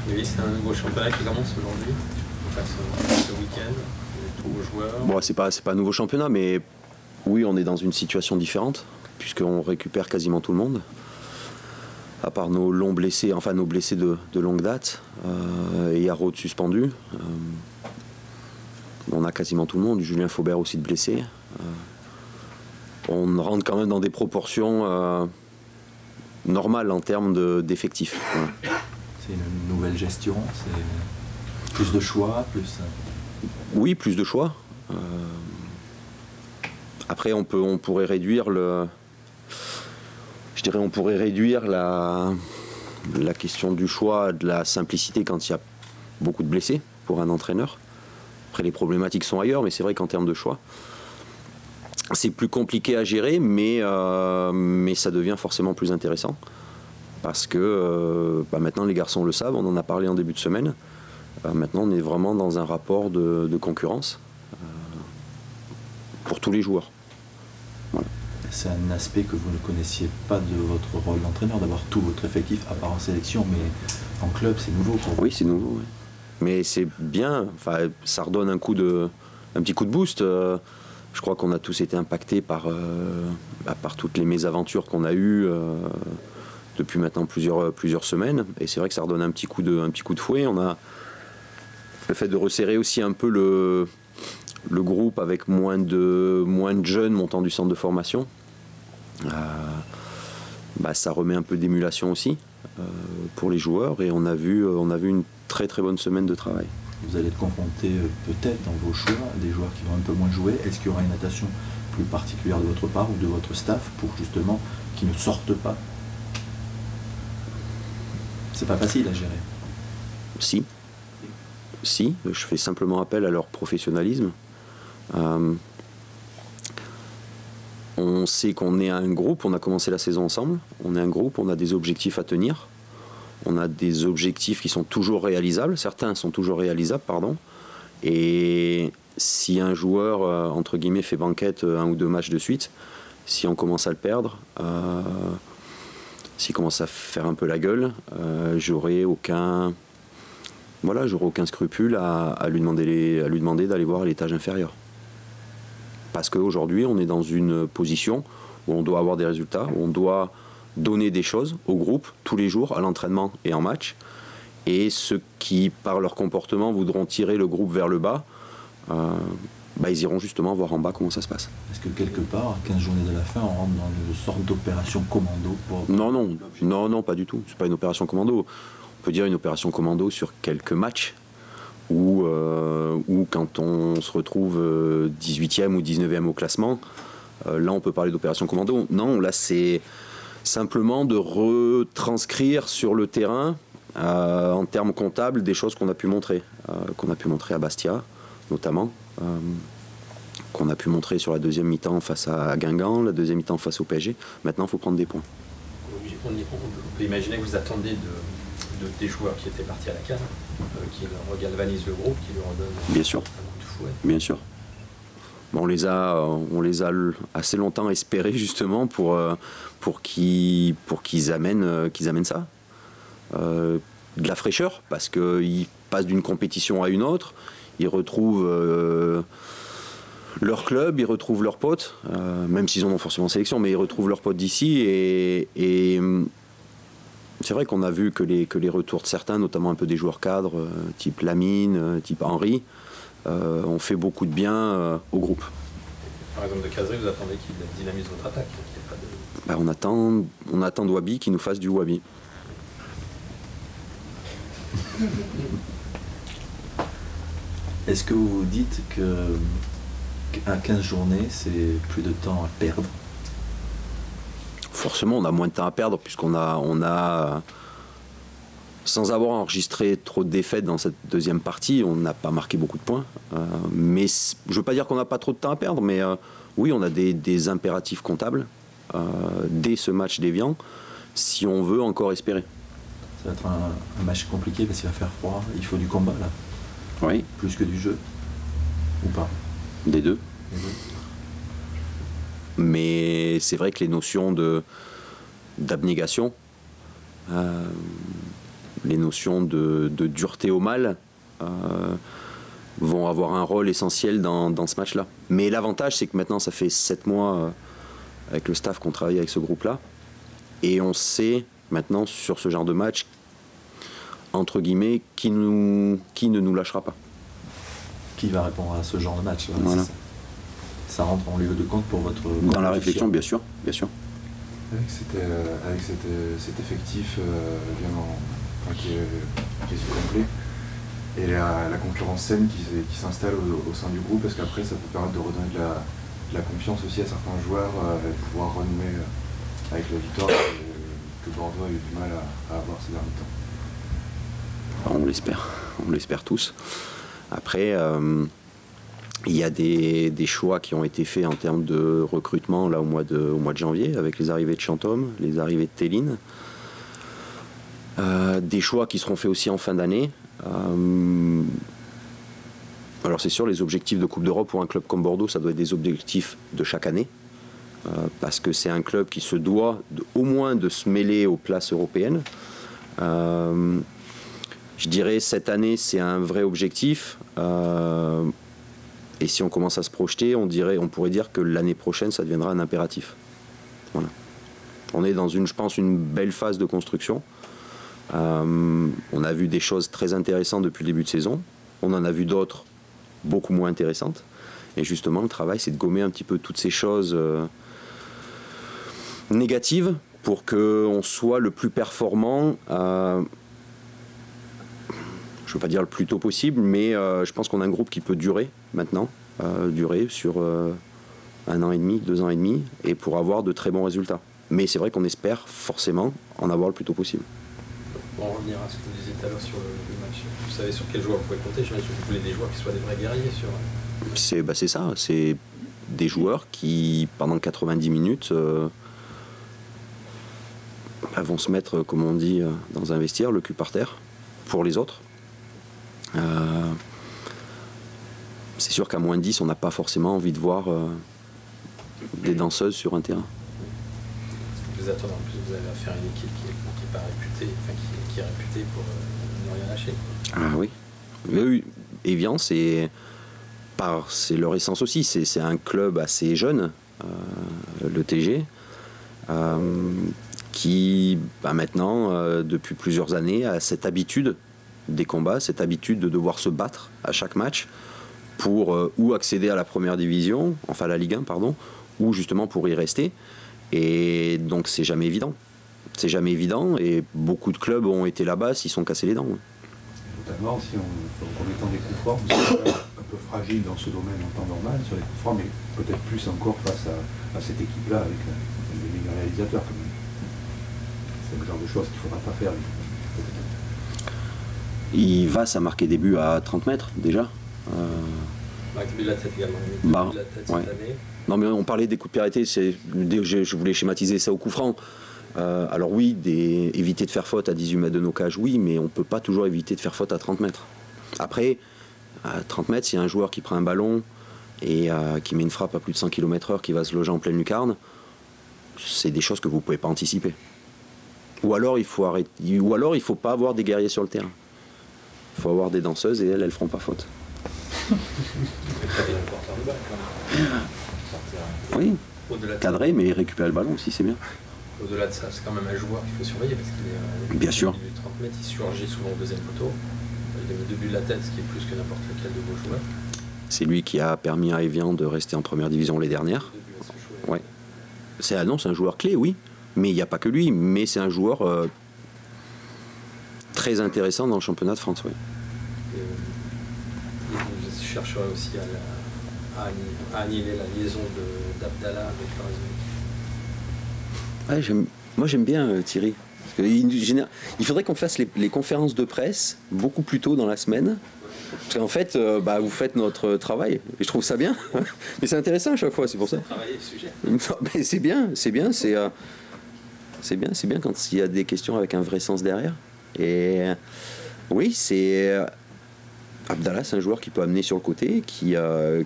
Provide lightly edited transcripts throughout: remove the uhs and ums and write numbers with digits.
Oui, c'est un nouveau championnat qui commence aujourd'hui, ce week-end, tous vos joueurs. Bon, c'est pas un nouveau championnat, mais oui, on est dans une situation différente, puisqu'on récupère quasiment tout le monde. À part nos longs blessés, enfin nos blessés de longue date, et Yarod suspendu. On a quasiment tout le monde, Julien Faubert aussi de blessé. On rentre quand même dans des proportions normales en termes d'effectifs. Voilà. C'est une nouvelle gestion, c'est plus de choix, plus... Oui, plus de choix. Après, on pourrait réduire le... Je dirais on pourrait réduire la question du choix, de la simplicité quand il y a beaucoup de blessés pour un entraîneur. Après, les problématiques sont ailleurs, mais c'est vrai qu'en termes de choix, c'est plus compliqué à gérer, mais ça devient forcément plus intéressant. Parce que maintenant, les garçons le savent, on en a parlé en début de semaine. Maintenant, on est vraiment dans un rapport de concurrence pour tous les joueurs. Voilà. C'est un aspect que vous ne connaissiez pas de votre rôle d'entraîneur, d'avoir tout votre effectif, à part en sélection, mais en club, c'est nouveau pour vous. Oui, c'est nouveau. Oui. Mais c'est bien, enfin, ça redonne un petit coup de boost. Je crois qu'on a tous été impactés par toutes les mésaventures qu'on a eues depuis maintenant plusieurs semaines. Et c'est vrai que ça redonne un petit coup de fouet. On a le fait de resserrer aussi un peu le groupe avec moins de jeunes montant du centre de formation. Ça remet un peu d'émulation aussi pour les joueurs. Et on a vu une très très bonne semaine de travail. Vous allez être confronté peut-être dans vos choix des joueurs qui vont un peu moins jouer. Est-ce qu'il y aura une attention plus particulière de votre part ou de votre staff pour justement qu'ils ne sortent pas? C'est pas facile à gérer. Si, je fais simplement appel à leur professionnalisme. On sait qu'on est un groupe, on a commencé la saison ensemble, on est un groupe, on a des objectifs à tenir. On a des objectifs qui sont toujours réalisables, certains sont toujours réalisables, pardon. Et si un joueur, entre guillemets, fait banquette un ou deux matchs de suite, si on commence à le perdre, s'il commence à faire un peu la gueule, j'aurai aucun scrupule à lui demander d'aller voir l'étage inférieur. Parce qu'aujourd'hui, on est dans une position où on doit avoir des résultats, où on doit donner des choses au groupe tous les jours, à l'entraînement et en match. Et ceux qui, par leur comportement, voudront tirer le groupe vers le bas, ils iront justement voir en bas comment ça se passe. Est-ce que quelque part, à 15 journées de la fin, on rentre dans une sorte d'opération commando Non, pas du tout. C'est pas une opération commando. On peut dire une opération commando sur quelques matchs où quand on se retrouve 18e ou 19e au classement, là on peut parler d'opération commando. Non, là c'est simplement de retranscrire sur le terrain en termes comptables des choses qu'on a pu montrer. Qu'on a pu montrer à Bastia notamment, qu'on a pu montrer sur la deuxième mi-temps face à Guingamp, la deuxième mi-temps face au PSG. Maintenant il faut prendre des points. On peut imaginer que vous attendiez des joueurs qui étaient partis à la CAN, qui regalvanisent le groupe, qui lui redonnent Bien sûr. un coup de fouet. Bien sûr. On les a assez longtemps espérés justement pour qu'ils amènent ça. De la fraîcheur, parce qu'ils passent d'une compétition à une autre, ils retrouvent leur club, ils retrouvent leurs potes, même s'ils en ont forcément en sélection, mais ils retrouvent leurs potes d'ici et c'est vrai qu'on a vu que les retours de certains, notamment un peu des joueurs cadres, type Lamine, type Henry, ont fait beaucoup de bien au groupe. Par exemple, de Cazerie, vous attendez qu'il dynamise votre attaque, qu'il n'y ait pas de... On attend de Wabi qui nous fasse du Wabi. Est-ce que vous vous dites qu'à 15 journées, c'est plus de temps à perdre? Forcément, on a moins de temps à perdre puisqu'on a sans avoir enregistré trop de défaites dans cette deuxième partie, on n'a pas marqué beaucoup de points. Mais je ne veux pas dire qu'on n'a pas trop de temps à perdre, mais oui, on a des impératifs comptables dès ce match d'Évian, si on veut encore espérer. Ça va être un match compliqué parce qu'il va faire froid, il faut du combat là. Oui. Plus que du jeu. Ou pas? Des deux. Mais c'est vrai que les notions d'abnégation, les notions de dureté au mal vont avoir un rôle essentiel dans ce match-là. Mais l'avantage, c'est que maintenant, ça fait 7 mois avec le staff qu'on travaille avec ce groupe-là, et on sait maintenant sur ce genre de match, entre guillemets, qui ne nous lâchera pas. Qui va répondre à ce genre de match? Voilà. Ça rentre en lieu de compte pour votre... Dans la réflexion, bien sûr, bien sûr. Avec cet effectif qui est quasi complet, et la concurrence saine qui s'installe au sein du groupe, parce qu'après ça peut permettre de redonner de la confiance aussi à certains joueurs et pouvoir renouer avec la victoire que Bordeaux a eu du mal à avoir ces derniers temps. On l'espère tous. Après, il y a des choix qui ont été faits en termes de recrutement là, au mois de janvier, avec les arrivées de Chantôme, les arrivées de Téline. Des choix qui seront faits aussi en fin d'année. Alors c'est sûr, les objectifs de Coupe d'Europe pour un club comme Bordeaux, ça doit être des objectifs de chaque année. Parce que c'est un club qui se doit au moins de se mêler aux places européennes. Je dirais cette année c'est un vrai objectif. Et si on commence à se projeter, on pourrait dire que l'année prochaine ça deviendra un impératif. Voilà. On est dans je pense, une belle phase de construction. On a vu des choses très intéressantes depuis le début de saison. On en a vu d'autres beaucoup moins intéressantes. Et justement, le travail, c'est de gommer un petit peu toutes ces choses négatives pour qu'on soit le plus performant, je ne veux pas dire le plus tôt possible, mais je pense qu'on a un groupe qui peut durer maintenant, durer sur 1 an et demi, 2 ans et demi, et pour avoir de très bons résultats. Mais c'est vrai qu'on espère forcément en avoir le plus tôt possible. Pour en revenir à ce que vous disiez tout à l'heure sur le match, vous savez sur quels joueurs vous pouvez compter? J'imagine que vous voulez des joueurs qui soient des vrais guerriers sur... C'est ça, c'est des joueurs qui, pendant 90 minutes, vont se mettre, comme on dit, dans un vestiaire, le cul par terre, pour les autres. C'est sûr qu'à moins de 10, on n'a pas forcément envie de voir des danseuses sur un terrain. Vous attendez, en plus, vous avez affaire à une équipe qui est pas réputée, enfin qui est réputée pour ne rien lâcher. Ah oui. Oui, Evian, c'est leur essence aussi. C'est un club assez jeune, le TG, qui maintenant, depuis plusieurs années, a cette habitude des combats, cette habitude de devoir se battre à chaque match pour ou accéder à la première division, enfin à la Ligue 1, pardon, ou justement pour y rester. Et donc c'est jamais évident. C'est jamais évident et beaucoup de clubs ont été là-bas, s'ils sont cassés les dents. Notamment si en mettant des coups francs, c'est un peu fragile dans ce domaine en temps normal sur les coups francs, mais peut-être plus encore face à cette équipe-là avec les meilleurs réalisateurs. C'est le genre de choses qu'il ne faudra pas faire. Il va à marquer des buts à 30 mètres déjà. Avec le but de la tête également. Bah, de la tête ouais. Cette année. Non mais on parlait des coups de pied arrêtés, je voulais schématiser ça au coup franc. Alors oui, éviter de faire faute à 18 mètres de nos cages, oui, mais on ne peut pas toujours éviter de faire faute à 30 mètres. Après, à 30 mètres, s'il y a un joueur qui prend un ballon et qui met une frappe à plus de 100 km/h qui va se loger en pleine lucarne, c'est des choses que vous ne pouvez pas anticiper. Ou alors il faut pas avoir des guerriers sur le terrain. Il faut avoir des danseuses et elles ne feront pas faute. Oui, cadré, mais récupérer le ballon aussi, c'est bien. Au-delà de ça, c'est quand même un joueur qu'il faut surveiller parce qu'il est bien sûr. 30 mètres, il surgit souvent au deuxième poteau. Il a mis 2 buts de la tête, ce qui est plus que n'importe lequel de vos joueurs. C'est lui qui a permis à Evian de rester en première division les dernières. Ouais. C'est un joueur clé, oui, mais il n'y a pas que lui, mais c'est un joueur très intéressant dans le championnat de France. Ouais. Je chercherai aussi à annihiler la liaison d'Abdallah avec Farazou. Ouais, moi j'aime bien Thierry. Parce que il faudrait qu'on fasse les conférences de presse beaucoup plus tôt dans la semaine. Parce qu'en fait, vous faites notre travail. Et je trouve ça bien. Mais c'est intéressant à chaque fois, c'est pour ça. Travailler le sujet. Mais c'est bien. C'est bien quand il y a des questions avec un vrai sens derrière. Et oui, c'est... Abdallah, c'est un joueur qui peut amener sur le côté, qui a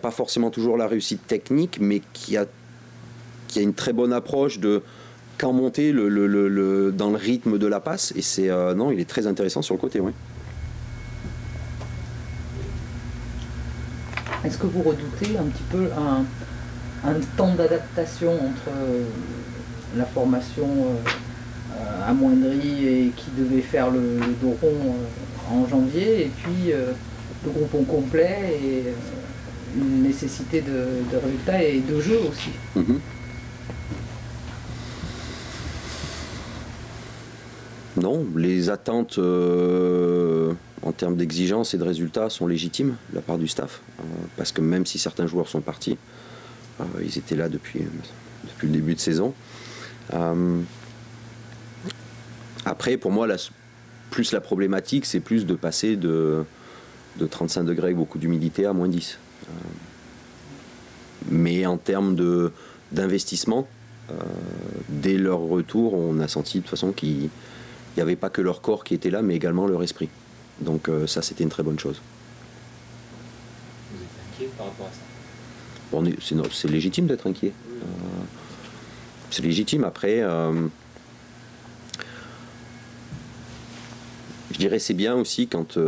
pas forcément toujours la réussite technique, mais qui a une très bonne approche de quand monter dans le rythme de la passe. Et c'est non, il est très intéressant sur le côté, oui. Est-ce que vous redoutez un petit peu un temps d'adaptation entre la formation amoindrie et qui devait faire le dos rond en janvier, et puis le groupe au complet et une nécessité de résultats et de jeu aussi? Mm-hmm. Non, les attentes en termes d'exigence et de résultats sont légitimes de la part du staff, parce que même si certains joueurs sont partis, ils étaient là depuis le début de saison. Après, pour moi, plus la problématique, c'est plus de passer de 35 degrés avec beaucoup d'humidité à moins 10. Mais en termes d'investissement, dès leur retour, on a senti de toute façon qu'il n'y avait pas que leur corps qui était là, mais également leur esprit. Donc ça, c'était une très bonne chose. Vous êtes inquiet par rapport à ça? Bon, c'est légitime d'être inquiet. C'est légitime. Après, je dirais c'est bien aussi quand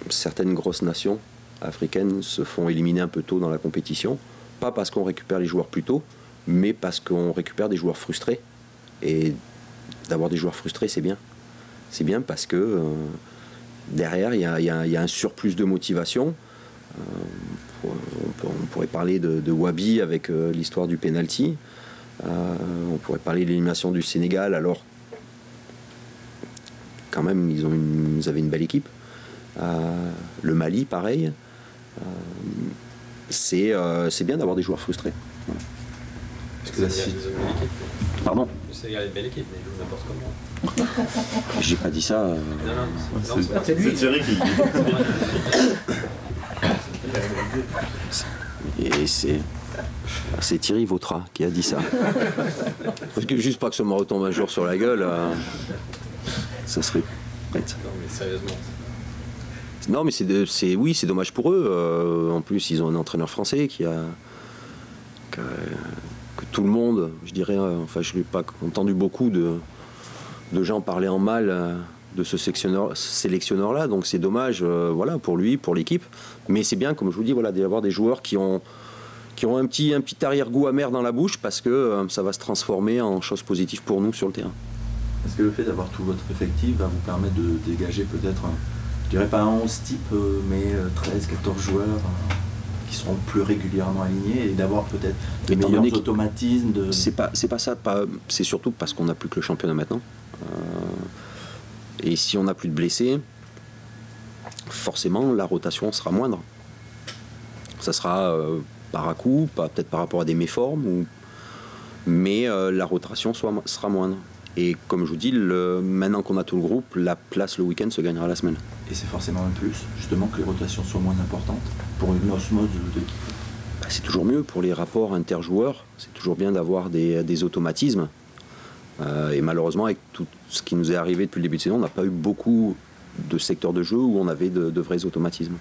certaines grosses nations africaines se font éliminer un peu tôt dans la compétition. Pas parce qu'on récupère les joueurs plus tôt, mais parce qu'on récupère des joueurs frustrés. Et d'avoir des joueurs frustrés, c'est bien. C'est bien parce que derrière, il y a un surplus de motivation. On pourrait parler de Wabi avec l'histoire du penalty. On pourrait parler de l'élimination du Sénégal, alors quand même, ils avaient une belle équipe. Le Mali, pareil. C'est bien d'avoir des joueurs frustrés. Voilà. Parce que c'est une belle équipe. Pardon? Le Sénégal est une belle équipe, mais ils jouent n'importe comment. J'ai pas dit ça. Non, C'est lui. C'est Thierry qui le dit. Et c'est Thierry Vautrat qui a dit ça. Parce que juste pas que ça me retombe un jour sur la gueule, ça serait bête. Non, mais sérieusement. Non, mais c'est dommage pour eux. En plus, ils ont un entraîneur français que tout le monde, je dirais, enfin, je n'ai pas entendu beaucoup de gens parler en mal de ce sélectionneur-là. Donc c'est dommage, voilà, pour lui, pour l'équipe. Mais c'est bien, comme je vous dis, voilà, d'avoir des joueurs qui ont un petit arrière-goût amer dans la bouche, parce que ça va se transformer en chose positive pour nous sur le terrain. Est-ce que le fait d'avoir tout votre effectif va vous permettre de dégager peut-être, je dirais pas un 11 type, mais 13, 14 joueurs qui seront plus régulièrement alignés, et d'avoir peut-être des meilleurs automatismes C'est pas ça, c'est surtout parce qu'on n'a plus que le championnat maintenant. Et si on n'a plus de blessés, forcément la rotation sera moindre. Ça sera par à-coup, peut-être par rapport à des méformes, mais la rotation sera moindre. Et comme je vous dis, maintenant qu'on a tout le groupe, la place le week-end se gagnera la semaine. Et c'est forcément un plus, justement, que les rotations soient moins importantes pour une osmose d'équipe. C'est toujours mieux pour les rapports interjoueurs, c'est toujours bien d'avoir des automatismes. Et malheureusement, avec tout ce qui nous est arrivé depuis le début de saison, on n'a pas eu beaucoup de secteurs de jeu où on avait de vrais automatismes.